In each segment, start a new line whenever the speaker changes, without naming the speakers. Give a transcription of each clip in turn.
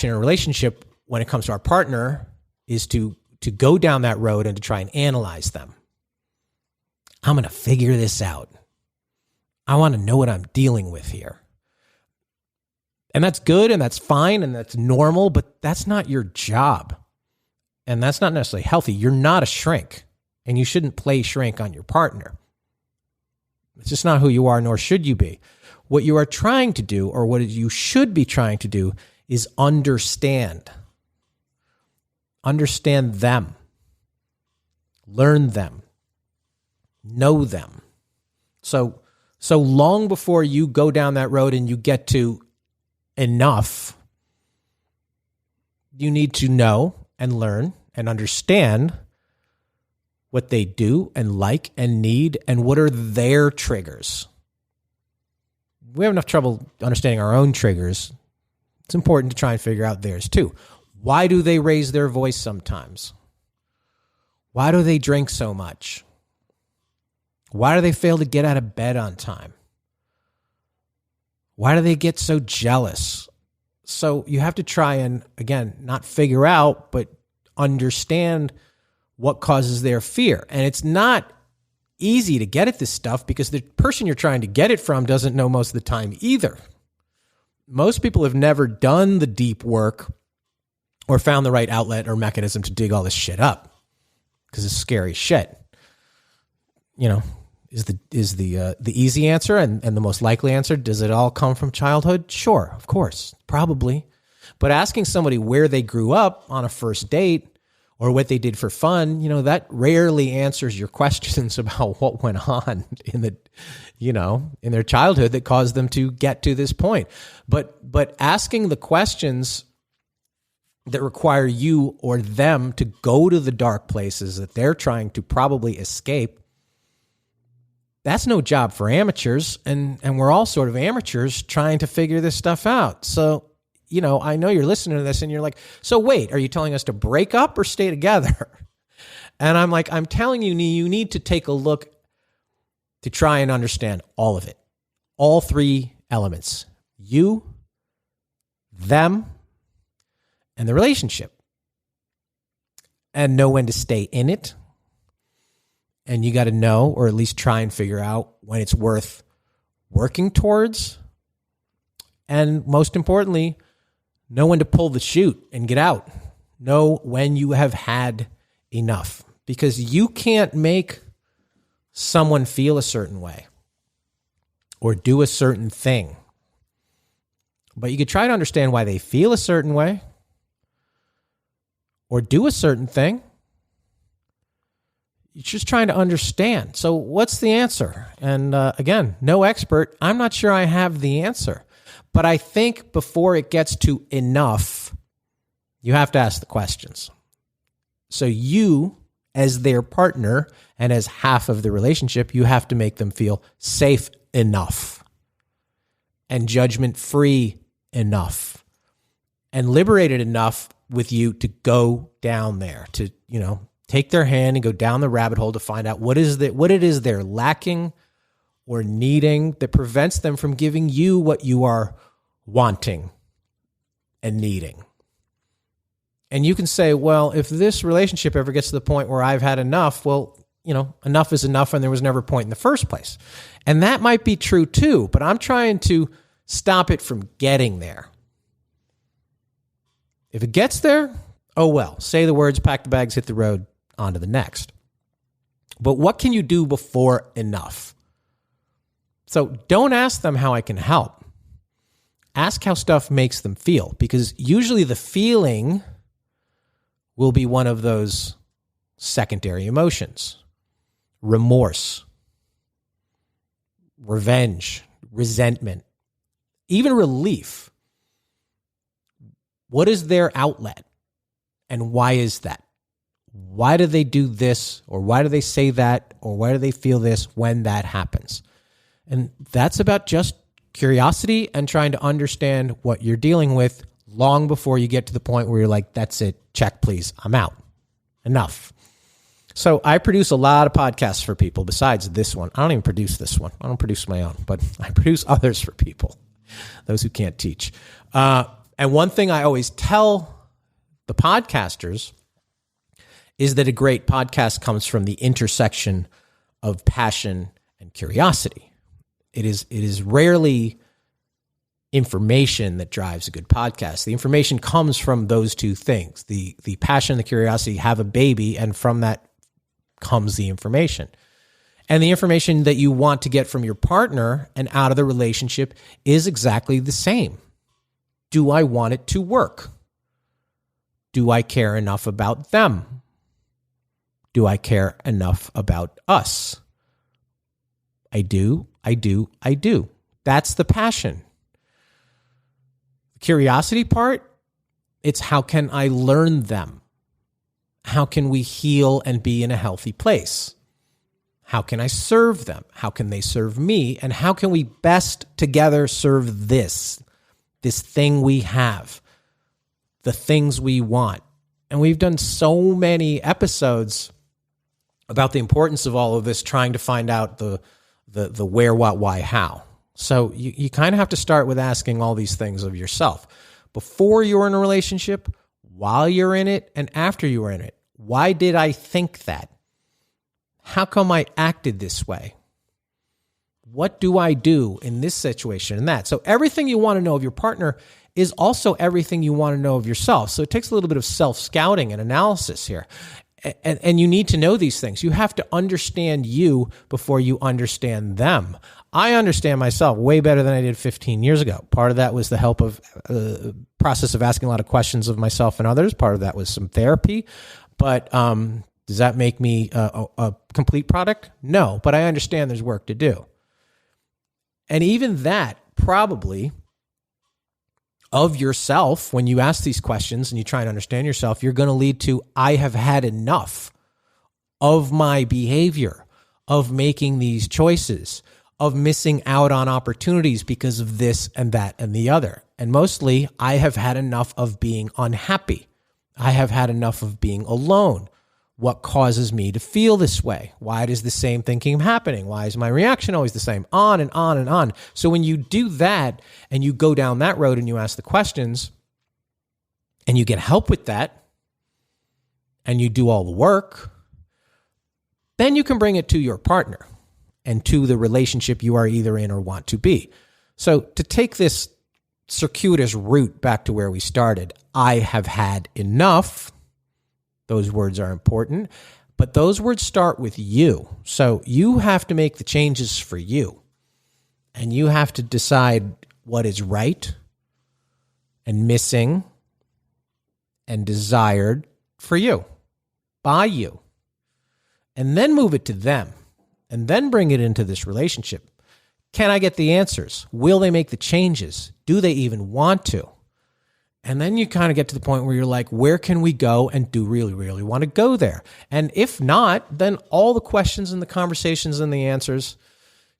reaction in a relationship when it comes to our partner is to go down that road and to try and analyze them. I'm going to figure this out. I want to know what I'm dealing with here. And that's good and that's fine and that's normal, but that's not your job. And that's not necessarily healthy. You're not a shrink, and you shouldn't play shrink on your partner. It's just not who you are, nor should you be. What you are trying to do, or what you should be trying to do, is understand. Understand them. Learn them. Know them. So long before you go down that road and you get to enough, you need to know and learn and understand what they do and like and need and what are their triggers. We have enough trouble understanding our own triggers. It's important to try and figure out theirs too. Why do they raise their voice sometimes? Why do they drink so much? Why do they fail to get out of bed on time? Why do they get so jealous? So you have to try and, again, not figure out, but understand what causes their fear. And it's not easy to get at this stuff because the person you're trying to get it from doesn't know most of the time either. Most people have never done the deep work or found the right outlet or mechanism to dig all this shit up because it's scary shit. You know, is the easy answer and the most likely answer, does it all come from childhood? Sure, of course, probably. But asking somebody where they grew up on a first date or what they did for fun, you know, that rarely answers your questions about what went on in their childhood that caused them to get to this point. But asking the questions that require you or them to go to the dark places that they're trying to probably escape, that's no job for amateurs. And we're all sort of amateurs trying to figure this stuff out. So, you know, I know you're listening to this and you're like, so wait, are you telling us to break up or stay together? And I'm like, I'm telling you, you need to take a look to try and understand all of it. All three elements: you, them, and the relationship. And know when to stay in it. And you got to know, or at least try and figure out when it's worth working towards. And most importantly, know when to pull the chute and get out. Know when you have had enough. Because you can't make someone feel a certain way or do a certain thing. But you could try to understand why they feel a certain way or do a certain thing. You're just trying to understand. So what's the answer? And again, no expert. I'm not sure I have the answer. But I think before it gets to enough, you have to ask the questions. So you, as their partner and as half of the relationship, you have to make them feel safe enough and judgment-free enough and liberated enough with you to go down there, to, you know, take their hand and go down the rabbit hole to find out what it is they're lacking or needing that prevents them from giving you what you are wanting and needing. And you can say, well, if this relationship ever gets to the point where I've had enough, well, you know, enough is enough and there was never a point in the first place. And that might be true too, but I'm trying to stop it from getting there. If it gets there, oh well, say the words, pack the bags, hit the road, on to the next. But what can you do before enough? So don't ask them how I can help. Ask how stuff makes them feel, because usually the feeling will be one of those secondary emotions: remorse, revenge, resentment, even relief. What is their outlet? And why is that? Why do they do this? Or why do they say that? Or why do they feel this when that happens? And that's about just curiosity and trying to understand what you're dealing with long before you get to the point where you're like, that's it, check please, I'm out. Enough. So I produce a lot of podcasts for people besides this one. I don't even produce this one. I don't produce my own, but I produce others for people, those who can't teach. And one thing I always tell the podcasters is that a great podcast comes from the intersection of passion and curiosity. It is rarely information that drives a good podcast. The information comes from those two things. The passion, the curiosity, have a baby, and from that comes the information. And the information that you want to get from your partner and out of the relationship is exactly the same. Do I want it to work? Do I care enough about them? Do I care enough about us? I do. That's the passion. The curiosity part, it's how can I learn them? How can we heal and be in a healthy place? How can I serve them? How can they serve me? And how can we best together serve this thing we have, the things we want? And we've done so many episodes about the importance of all of this, trying to find out the where, what, why, how. So you kind of have to start with asking all these things of yourself. Before you're in a relationship, while you're in it, and after you were in it. Why did I think that? How come I acted this way? What do I do in this situation and that? So everything you want to know of your partner is also everything you want to know of yourself. So it takes a little bit of self-scouting and analysis here. And you need to know these things. You have to understand you before you understand them. I understand myself way better than I did 15 years ago. Part of that was the help of process of asking a lot of questions of myself and others. Part of that was some therapy. But does that make me a complete product? No, but I understand there's work to do. And even that probably of yourself, when you ask these questions and you try and understand yourself, you're going to lead to, I have had enough of my behavior, of making these choices, of missing out on opportunities because of this and that and the other. And mostly, I have had enough of being unhappy. I have had enough of being alone. What causes me to feel this way? Why does the same thinking happening? Why is my reaction always the same? On and on and on. So when you do that and you go down that road and you ask the questions and you get help with that and you do all the work, then you can bring it to your partner and to the relationship you are either in or want to be. So to take this circuitous route back to where we started, I have had enough. Those words are important, but those words start with you. So you have to make the changes for you, and you have to decide what is right and missing and desired for you, by you, and then move it to them, and then bring it into this relationship. Can I get the answers? Will they make the changes? Do they even want to? And then you kind of get to the point where you're like, where can we go, and do really want to go there? And if not, then all the questions and the conversations and the answers,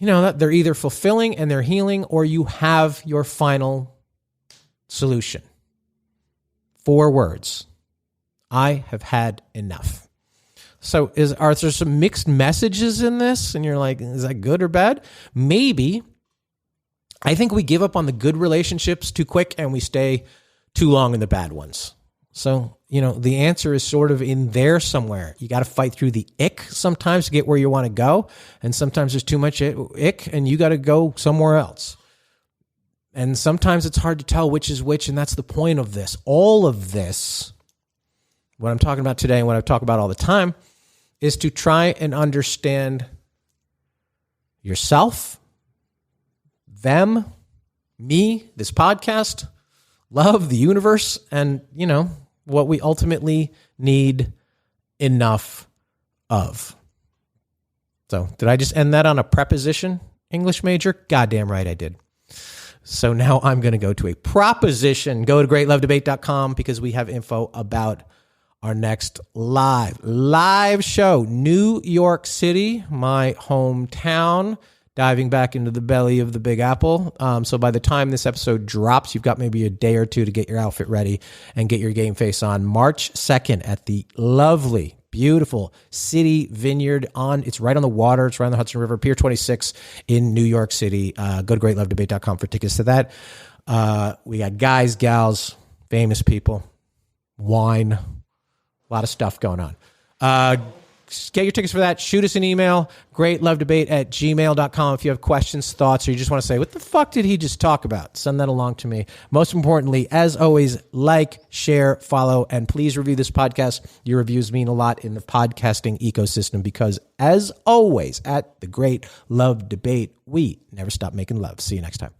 they're either fulfilling and they're healing, or you have your final solution. 4 words. I have had enough. So are there some mixed messages in this? And you're like, is that good or bad? Maybe. I think we give up on the good relationships too quick and we stay too long in the bad ones. So, the answer is sort of in there somewhere. You got to fight through the ick sometimes to get where you want to go. And sometimes there's too much ick and you got to go somewhere else. And sometimes it's hard to tell which is which. And that's the point of this. All of this, what I'm talking about today and what I talk about all the time, is to try and understand yourself, them, me, this podcast, love, the universe, and, what we ultimately need enough of. So did I just end that on a preposition, English major? Goddamn right I did. So now I'm going to go to a proposition. Go to greatlovedebate.com because we have info about our next live show. New York City, my hometown. Diving back into the belly of the Big Apple. So by the time this episode drops, you've got maybe a day or two to get your outfit ready and get your game face on. March 2nd at the lovely, beautiful City Vineyard. It's right on the water. It's right on the Hudson River, Pier 26 in New York City. Go to greatlovedebate.com for tickets to that. We got guys, gals, famous people, wine, a lot of stuff going on. Get your tickets for that. Shoot us an email, greatlovedebate@gmail.com if you have questions, thoughts, or you just want to say, what the fuck did he just talk about? Send that along to me. Most importantly, as always, like, share, follow, and please review this podcast. Your reviews mean a lot in the podcasting ecosystem because, as always, at the Great Love Debate, we never stop making love. See you next time.